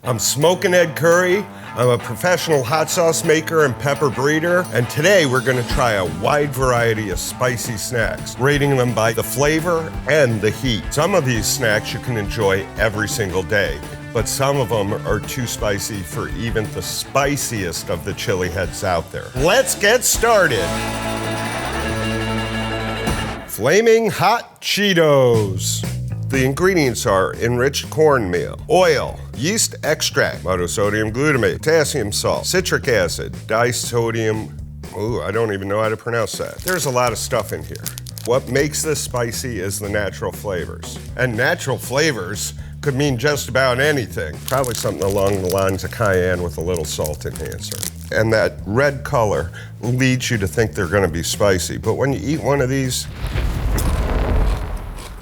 I'm Smokin Ed Currie. I'm a professional hot sauce maker and pepper breeder, and today we're gonna try a wide variety of spicy snacks, rating them by the flavor and the heat. Some of these snacks you can enjoy every single day, but some of them are too spicy for even the spiciest of the chili heads out there. Let's get started. Flamin Hot Cheetos. The ingredients are enriched cornmeal, oil, yeast extract, monosodium glutamate, potassium salt, citric acid, disodium, I don't even know how to pronounce that. There's a lot of stuff in here. What makes this spicy is the natural flavors. And natural flavors could mean just about anything. Probably something along the lines of cayenne with a little salt enhancer. And that red color leads you to think they're gonna be spicy. But when you eat one of these,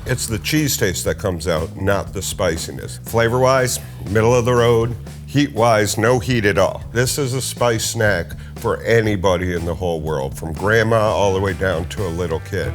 it's the cheese taste that comes out, not the spiciness. Flavor-wise, middle of the road. Heat-wise, no heat at all. This is a spice snack for anybody in the whole world, from grandma all the way down to a little kid.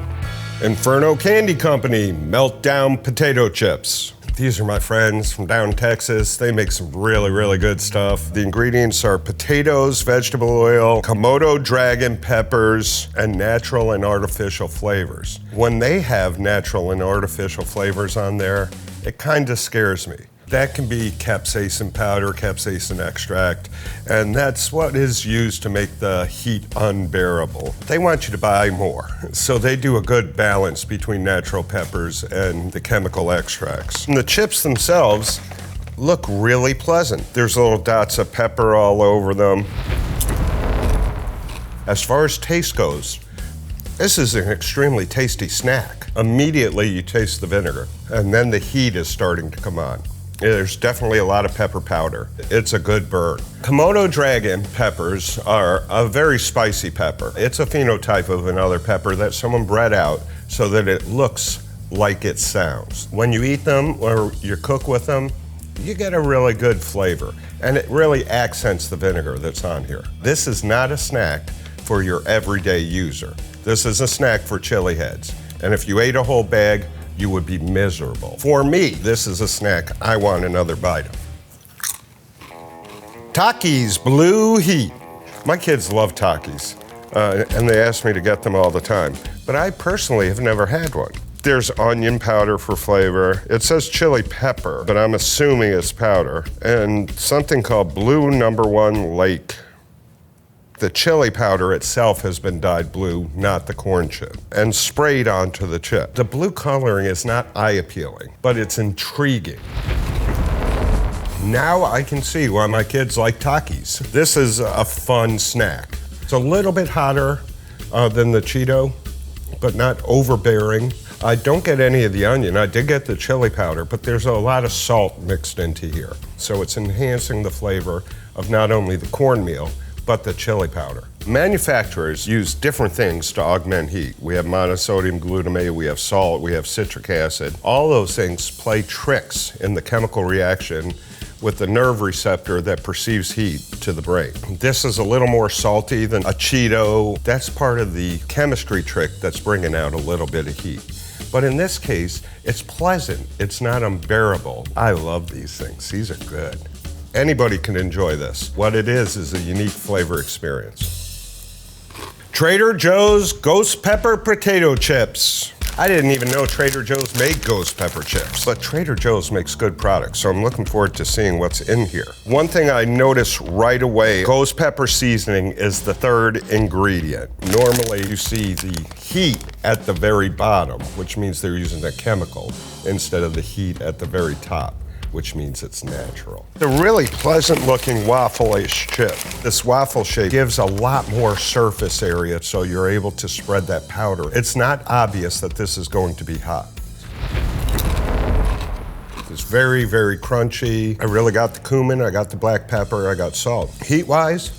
Inferno Candy Company, Meltdown potato chips. These are my friends from down Texas. They make some really, really good stuff. The ingredients are potatoes, vegetable oil, Komodo dragon peppers, and natural and artificial flavors. When they have natural and artificial flavors on there, it kind of scares me. That can be capsaicin powder, capsaicin extract, and that's what is used to make the heat unbearable. They want you to buy more, so they do a good balance between natural peppers and the chemical extracts. And the chips themselves look really pleasant. There's little dots of pepper all over them. As far as taste goes, this is an extremely tasty snack. Immediately you taste the vinegar, and then the heat is starting to come on. There's definitely a lot of pepper powder. It's a good burn. Komodo dragon peppers are a very spicy pepper. It's a phenotype of another pepper that someone bred out so that it looks like it sounds. When you eat them or you cook with them, you get a really good flavor, and it really accents the vinegar that's on here. This is not a snack for your everyday user. This is a snack for chili heads, and if you ate a whole bag, you would be miserable. For me, this is a snack I want another bite of. Takis Blue Heat. My kids love Takis, and they ask me to get them all the time, but I personally have never had one. There's onion powder for flavor. It says chili pepper, but I'm assuming it's powder, and something called Blue Number 1 Lake. The chili powder itself has been dyed blue, not the corn chip, and sprayed onto the chip. The blue coloring is not eye-appealing, but it's intriguing. Now I can see why my kids like Takis. This is a fun snack. It's a little bit hotter than the Cheeto, but not overbearing. I don't get any of the onion. I did get the chili powder, but there's a lot of salt mixed into here. So it's enhancing the flavor of not only the cornmeal, but the chili powder. Manufacturers use different things to augment heat. We have monosodium glutamate, we have salt, we have citric acid. All those things play tricks in the chemical reaction with the nerve receptor that perceives heat to the brain. This is a little more salty than a Cheeto. That's part of the chemistry trick that's bringing out a little bit of heat. But in this case, it's pleasant. It's not unbearable. I love these things. These are good. Anybody can enjoy this. What it is a unique flavor experience. Trader Joe's Ghost Pepper Potato Chips. I didn't even know Trader Joe's made ghost pepper chips, but Trader Joe's makes good products, so I'm looking forward to seeing what's in here. One thing I noticed right away, ghost pepper seasoning is the third ingredient. Normally you see the heat at the very bottom, which means they're using a chemical instead of the heat at the very top, which means it's natural. The really pleasant looking waffle-ish chip. This waffle shape gives a lot more surface area so you're able to spread that powder. It's not obvious that this is going to be hot. It's very, very crunchy. I really got the cumin, I got the black pepper, I got salt. Heat-wise,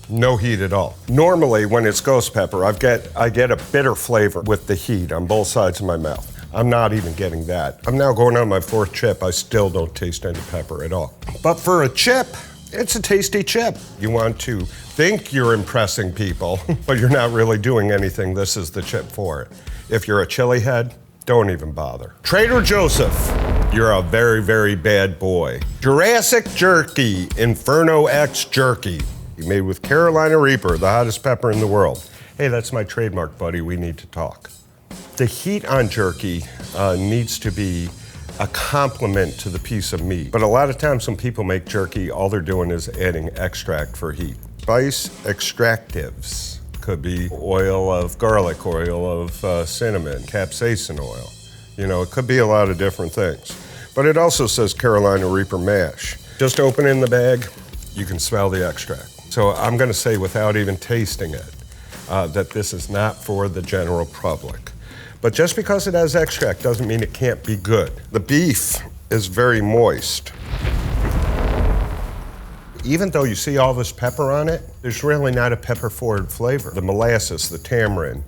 no heat at all. Normally when it's ghost pepper, I get a bitter flavor with the heat on both sides of my mouth. I'm not even getting that. I'm now going on my fourth chip. I still don't taste any pepper at all. But for a chip, it's a tasty chip. You want to think you're impressing people, but you're not really doing anything. This is the chip for it. If you're a chili head, don't even bother. Trader Joseph you're a very, very bad boy. Jurassic Jerky, Inferno X Jerky. Made with Carolina Reaper, the hottest pepper in the world. Hey, that's my trademark, buddy. We need to talk. The heat on jerky needs to be a complement to the piece of meat. But a lot of times when people make jerky, all they're doing is adding extract for heat. Spice extractives could be oil of garlic, oil of cinnamon, capsaicin oil. You know, it could be a lot of different things. But it also says Carolina Reaper mash. Just open in the bag, you can smell the extract. So I'm gonna say, without even tasting it, that this is not for the general public. But just because it has extract doesn't mean it can't be good. The beef is very moist. Even though you see all this pepper on it, there's really not a pepper-forward flavor. The molasses, the tamarind,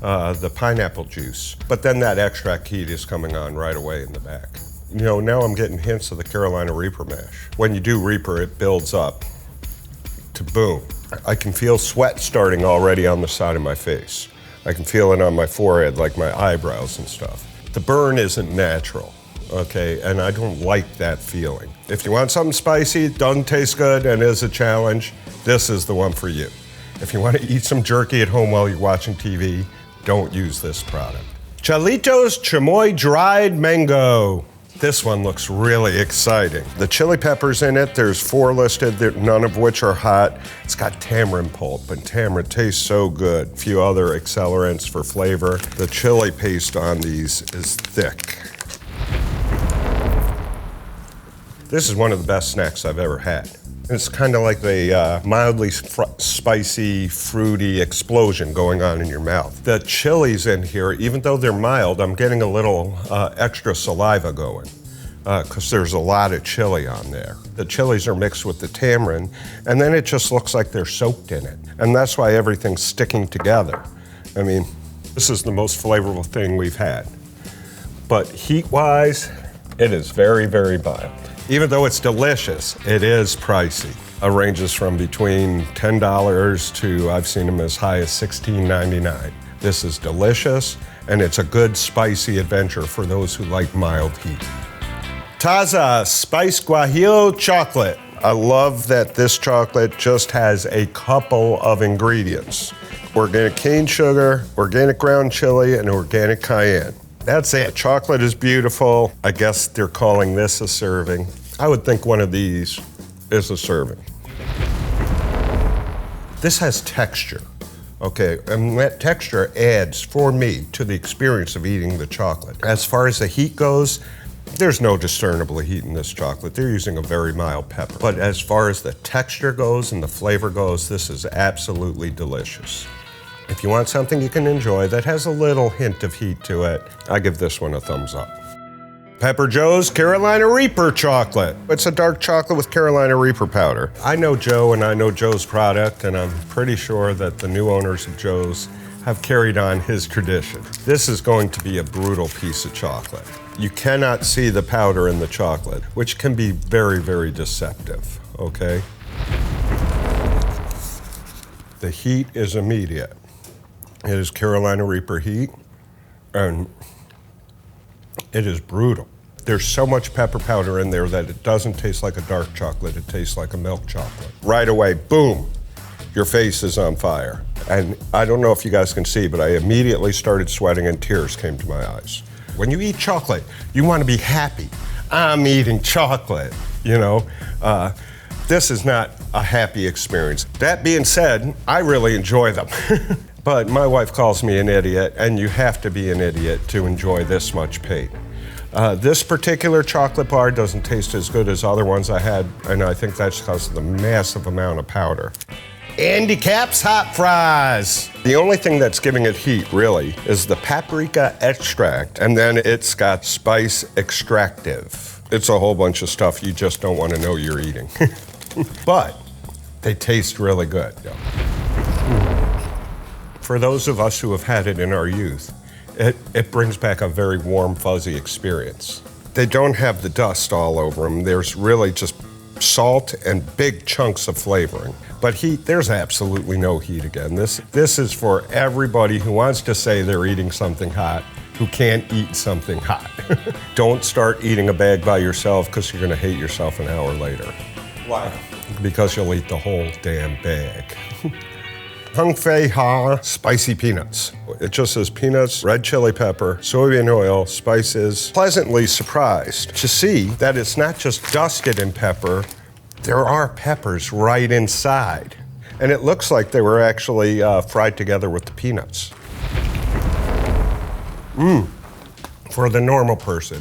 the pineapple juice. But then that extract heat is coming on right away in the back. You know, now I'm getting hints of the Carolina Reaper mash. When you do Reaper, it builds up to boom. I can feel sweat starting already on the side of my face. I can feel it on my forehead, like my eyebrows and stuff. The burn isn't natural, okay? And I don't like that feeling. If you want something spicy, doesn't taste good, and is a challenge, this is the one for you. If you want to eat some jerky at home while you're watching TV, don't use this product. Chilitos Chamoy dried mango. This one looks really exciting. The chili peppers in it, there's 4 listed, none of which are hot. It's got tamarind pulp, and tamarind tastes so good. A few other accelerants for flavor. The chili paste on these is thick. This is one of the best snacks I've ever had. It's kind of like a mildly spicy, fruity explosion going on in your mouth. The chilies in here, even though they're mild, I'm getting a little extra saliva going because there's a lot of chili on there. The chilies are mixed with the tamarind, and then it just looks like they're soaked in it. And that's why everything's sticking together. I mean, this is the most flavorful thing we've had. But heat-wise, it is very, very mild. Even though it's delicious, it is pricey. It ranges from between $10 to, I've seen them as high as $16.99. This is delicious, and it's a good spicy adventure for those who like mild heat. Taza Spiced Guajillo Chocolate. I love that this chocolate just has a couple of ingredients. Organic cane sugar, organic ground chili, and organic cayenne. That's it. Chocolate is beautiful. I guess they're calling this a serving. I would think one of these is a serving. This has texture, okay? And that texture adds, for me, to the experience of eating the chocolate. As far as the heat goes, there's no discernible heat in this chocolate. They're using a very mild pepper. But as far as the texture goes and the flavor goes, this is absolutely delicious. If you want something you can enjoy that has a little hint of heat to it, I give this one a thumbs up. Pepper Joe's Carolina Reaper chocolate. It's a dark chocolate with Carolina Reaper powder. I know Joe and I know Joe's product, and I'm pretty sure that the new owners of Joe's have carried on his tradition. This is going to be a brutal piece of chocolate. You cannot see the powder in the chocolate, which can be very, very deceptive, okay? The heat is immediate. It is Carolina Reaper heat, and it is brutal. There's so much pepper powder in there that it doesn't taste like a dark chocolate, it tastes like a milk chocolate. Right away, boom, your face is on fire. And I don't know if you guys can see, but I immediately started sweating and tears came to my eyes. When you eat chocolate, you want to be happy. I'm eating chocolate, you know? This is not a happy experience. That being said, I really enjoy them. But my wife calls me an idiot, and you have to be an idiot to enjoy this much pain. This particular chocolate bar doesn't taste as good as other ones I had, and I think that's because of the massive amount of powder. Andy Capp's hot fries. The only thing that's giving it heat, really, is the paprika extract, and then it's got spice extractive. It's a whole bunch of stuff you just don't want to know you're eating. But they taste really good. For those of us who have had it in our youth, it brings back a very warm, fuzzy experience. They don't have the dust all over them. There's really just salt and big chunks of flavoring. But heat, there's absolutely no heat again. This is for everybody who wants to say they're eating something hot who can't eat something hot. Don't start eating a bag by yourself because you're gonna hate yourself an hour later. Why? Because you'll eat the whole damn bag. Huang Ha spicy peanuts. It just says peanuts, red chili pepper, soybean oil, spices. Pleasantly surprised to see that it's not just dusted in pepper, there are peppers right inside. And it looks like they were actually fried together with the peanuts. For the normal person,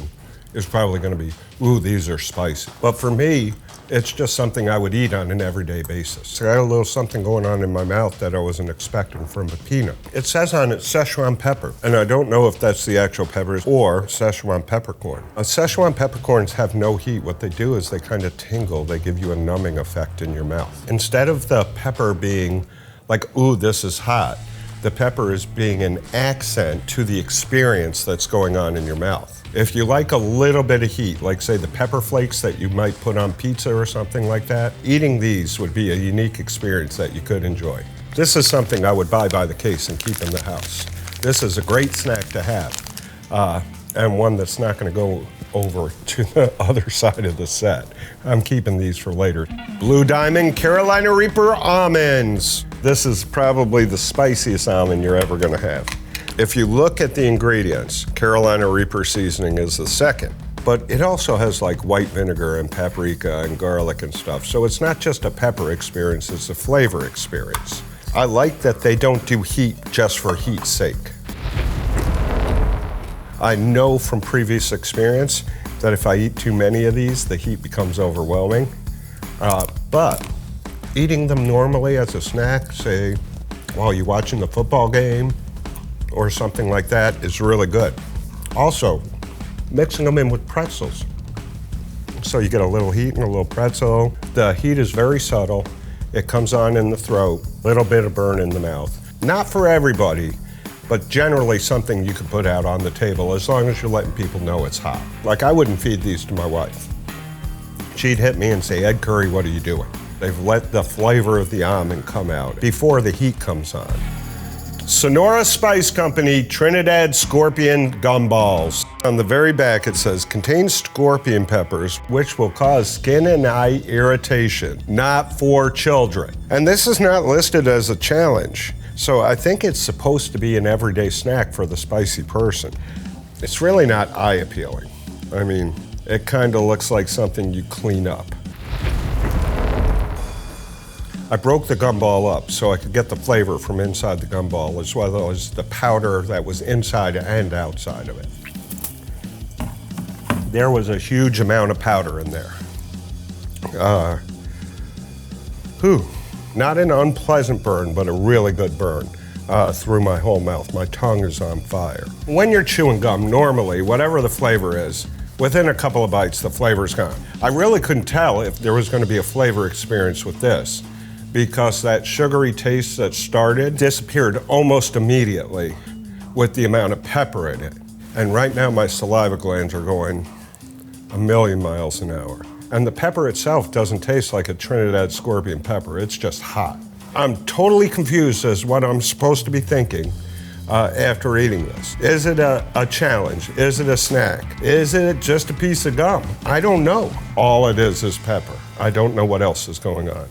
it's probably gonna be, ooh, these are spicy. But for me, it's just something I would eat on an everyday basis. I got a little something going on in my mouth that I wasn't expecting from a peanut. It says on it Szechuan pepper, and I don't know if that's the actual peppers or Szechuan peppercorn. Szechuan peppercorns have no heat. What they do is they kind of tingle. They give you a numbing effect in your mouth. Instead of the pepper being like, ooh, this is hot, the pepper is being an accent to the experience that's going on in your mouth. If you like a little bit of heat, like say the pepper flakes that you might put on pizza or something like that, eating these would be a unique experience that you could enjoy. This is something I would buy by the case and keep in the house. This is a great snack to have, and one that's not gonna go over to the other side of the set. I'm keeping these for later. Blue Diamond Carolina Reaper almonds. This is probably the spiciest almond you're ever gonna have. If you look at the ingredients, Carolina Reaper seasoning is the second, but it also has like white vinegar and paprika and garlic and stuff. So it's not just a pepper experience, it's a flavor experience. I like that they don't do heat just for heat's sake. I know from previous experience that if I eat too many of these, the heat becomes overwhelming. But eating them normally as a snack, say while you're watching the football game, or something like that is really good. Also, mixing them in with pretzels. So you get a little heat and a little pretzel. The heat is very subtle. It comes on in the throat, little bit of burn in the mouth. Not for everybody, but generally something you can put out on the table as long as you're letting people know it's hot. Like I wouldn't feed these to my wife. She'd hit me and say, Ed Currie, what are you doing? They've let the flavor of the almond come out before the heat comes on. Sonora Spice Company Trinidad Scorpion Gumballs. On the very back it says, contains scorpion peppers, which will cause skin and eye irritation, not for children. And this is not listed as a challenge, so I think it's supposed to be an everyday snack for the spicy person. It's really not eye appealing. I mean, it kind of looks like something you clean up. I broke the gumball up so I could get the flavor from inside the gumball as well as the powder that was inside and outside of it. There was a huge amount of powder in there. Not an unpleasant burn, but a really good burn through my whole mouth. My tongue is on fire. When you're chewing gum, normally, whatever the flavor is, within a couple of bites, the flavor's gone. I really couldn't tell if there was gonna be a flavor experience with this, because that sugary taste that started disappeared almost immediately with the amount of pepper in it. And right now my saliva glands are going a million miles an hour. And the pepper itself doesn't taste like a Trinidad scorpion pepper, it's just hot. I'm totally confused as what I'm supposed to be thinking after eating this. Is it a challenge? Is it a snack? Is it just a piece of gum? I don't know. All it is pepper. I don't know what else is going on.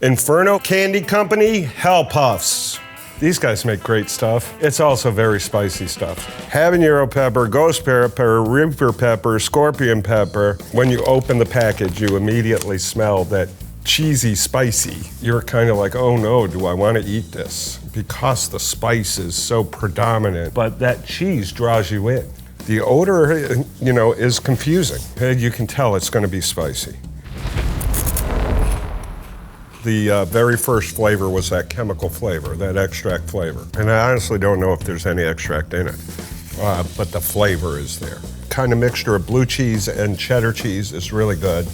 Inferno Candy Company Hell Puffs. These guys make great stuff. It's also very spicy stuff. Habanero pepper, ghost pepper, reaper pepper, scorpion pepper. When you open the package, you immediately smell that cheesy spicy. You're kind of like, oh no, do I want to eat this? Because the spice is so predominant, but that cheese draws you in. The odor, is confusing. You can tell it's going to be spicy. The very first flavor was that chemical flavor, that extract flavor. And I honestly don't know if there's any extract in it, but the flavor is there. Kind of mixture of blue cheese and cheddar cheese is really good.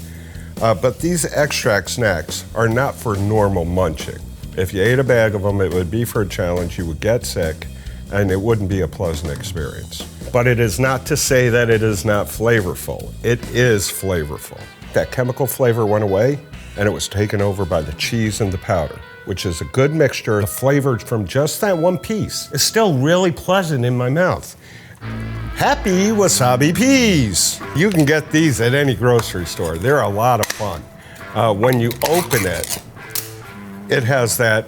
But these extract snacks are not for normal munching. If you ate a bag of them, it would be for a challenge, you would get sick, and it wouldn't be a pleasant experience. But it is not to say that it is not flavorful. It is flavorful. That chemical flavor went away, and it was taken over by the cheese and the powder, which is a good mixture. The flavor from just that one piece is still really pleasant in my mouth. Happy Wasabi Peas. You can get these at any grocery store. They're a lot of fun. When you open it, it has that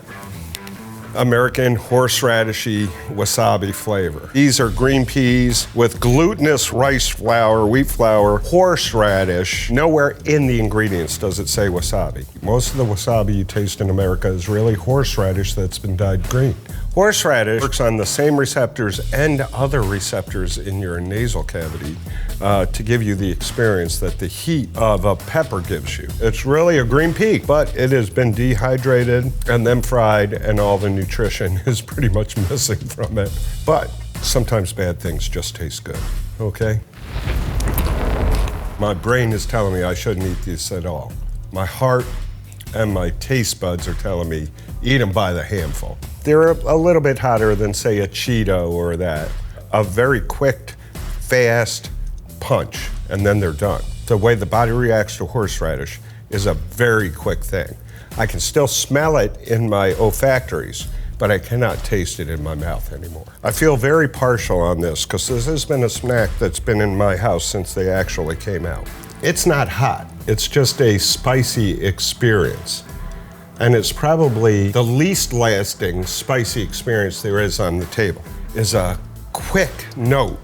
American horseradishy wasabi flavor. These are green peas with glutinous rice flour, wheat flour, horseradish. Nowhere in the ingredients does it say wasabi. Most of the wasabi you taste in America is really horseradish that's been dyed green. Horseradish works on the same receptors and other receptors in your nasal cavity to give you the experience that the heat of a pepper gives you. It's really a green pea, but it has been dehydrated and then fried, and all the nutrition is pretty much missing from it. But sometimes bad things just taste good, okay? My brain is telling me I shouldn't eat this at all. My heart and my taste buds are telling me eat them by the handful. They're a little bit hotter than, say, a Cheeto or that. A very quick, fast punch, and then they're done. The way the body reacts to horseradish is a very quick thing. I can still smell it in my olfactories, but I cannot taste it in my mouth anymore. I feel very partial on this because this has been a snack that's been in my house since they actually came out. It's not hot, it's just a spicy experience. And it's probably the least lasting spicy experience there is on the table, is a quick note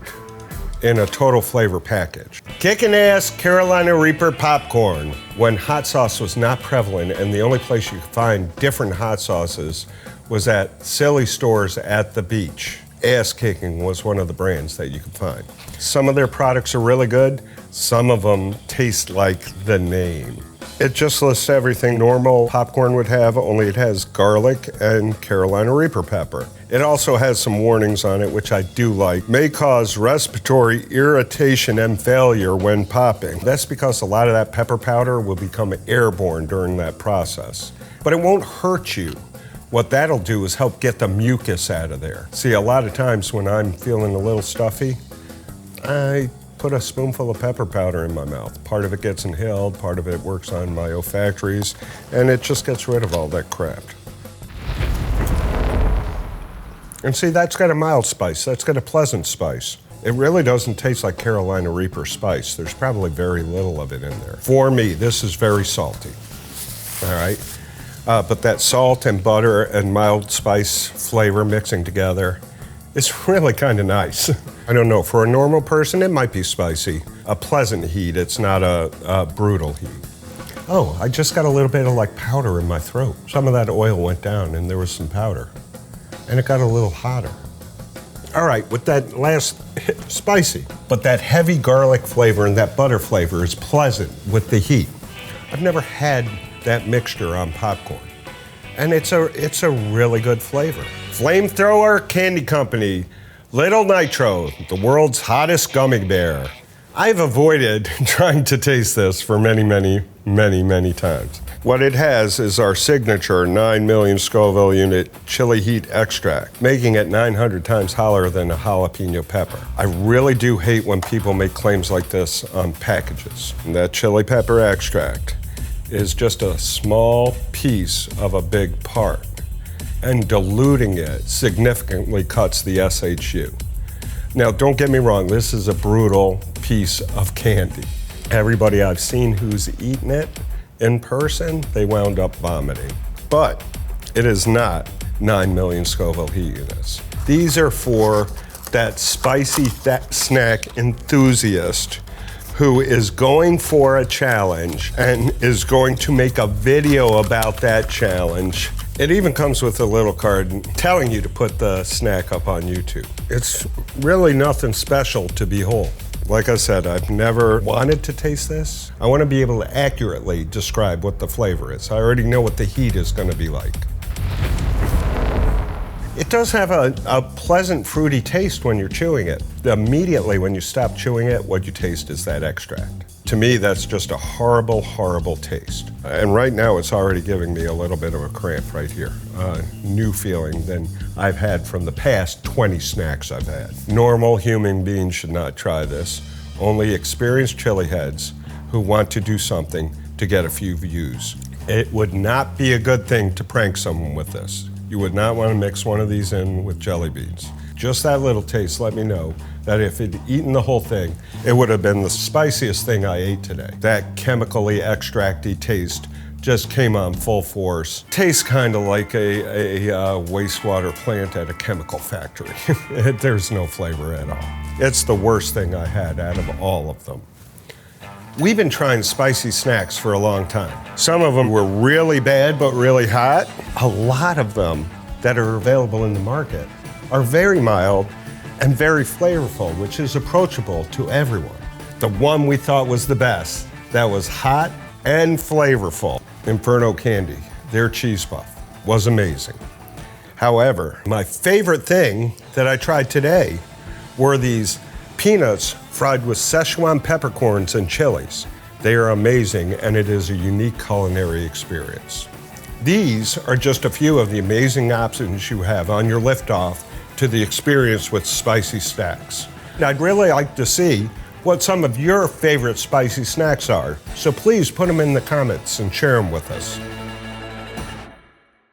in a total flavor package. Kickin' ass Carolina Reaper popcorn. When hot sauce was not prevalent and the only place you could find different hot sauces was at silly stores at the beach. Ass Kicking was one of the brands that you could find. Some of their products are really good. Some of them taste like the name. It just lists everything normal popcorn would have, only it has garlic and Carolina Reaper pepper. It also has some warnings on it, which I do like. May cause respiratory irritation and failure when popping. That's because a lot of that pepper powder will become airborne during that process. But it won't hurt you. What that'll do is help get the mucus out of there. See, a lot of times when I'm feeling a little stuffy, I put a spoonful of pepper powder in my mouth. Part of it gets inhaled, part of it works on my olfactories, and it just gets rid of all that crap. And see, that's got a mild spice, that's got a pleasant spice. It really doesn't taste like Carolina Reaper spice. There's probably very little of it in there. For me, this is very salty, all right? But that salt and butter and mild spice flavor mixing together, it's really kind of nice. I don't know, for a normal person, it might be spicy. A pleasant heat, it's not a brutal heat. Oh, I just got a little bit of like powder in my throat. Some of that oil went down and there was some powder. And it got a little hotter. All right, with that last spicy, but that heavy garlic flavor and that butter flavor is pleasant with the heat. I've never had that mixture on popcorn. And it's a really good flavor. Flamethrower Candy Company, Little Nitro, the world's hottest gummy bear. I've avoided trying to taste this for many times. What it has is our signature 9 million Scoville unit chili heat extract, making it 900 times hotter than a jalapeno pepper. I really do hate when people make claims like this on packages. And that chili pepper extract is just a small piece of a big part, and diluting it significantly cuts the SHU. Now, don't get me wrong, this is a brutal piece of candy. Everybody I've seen who's eaten it in person, they wound up vomiting. But it is not 9 million Scoville heat units. These are for that spicy snack enthusiast who is going for a challenge and is going to make a video about that challenge. It even comes with a little card telling you to put the snack up on YouTube. It's really nothing special to behold. Like I said, I've never wanted to taste this. I want to be able to accurately describe what the flavor is. I already know what the heat is going to be like. It does have a pleasant fruity taste when you're chewing it. Immediately when you stop chewing it, what you taste is that extract. To me, that's just a horrible, horrible taste. And right now, it's already giving me a little bit of a cramp right here. New feeling than I've had from the past 20 snacks I've had. Normal human beings should not try this. Only experienced chili heads who want to do something to get a few views. It would not be a good thing to prank someone with this. You would not want to mix one of these in with jelly beans. Just that little taste let me know that if it'd eaten the whole thing, it would have been the spiciest thing I ate today. That chemically extracty taste just came on full force. Tastes kind of like a wastewater plant at a chemical factory. There's no flavor at all. It's the worst thing I had out of all of them. We've been trying spicy snacks for a long time. Some of them were really bad but really hot. A lot of them that are available in the market are very mild and very flavorful, which is approachable to everyone. The one we thought was the best, that was hot and flavorful, Inferno candy, their cheese puff, was amazing. However, my favorite thing that I tried today were these peanuts fried with Szechuan peppercorns and chilies. They are amazing, and it is a unique culinary experience. These are just a few of the amazing options you have on your liftoff to the experience with spicy snacks. I'd really like to see what some of your favorite spicy snacks are, so please put them in the comments and share them with us.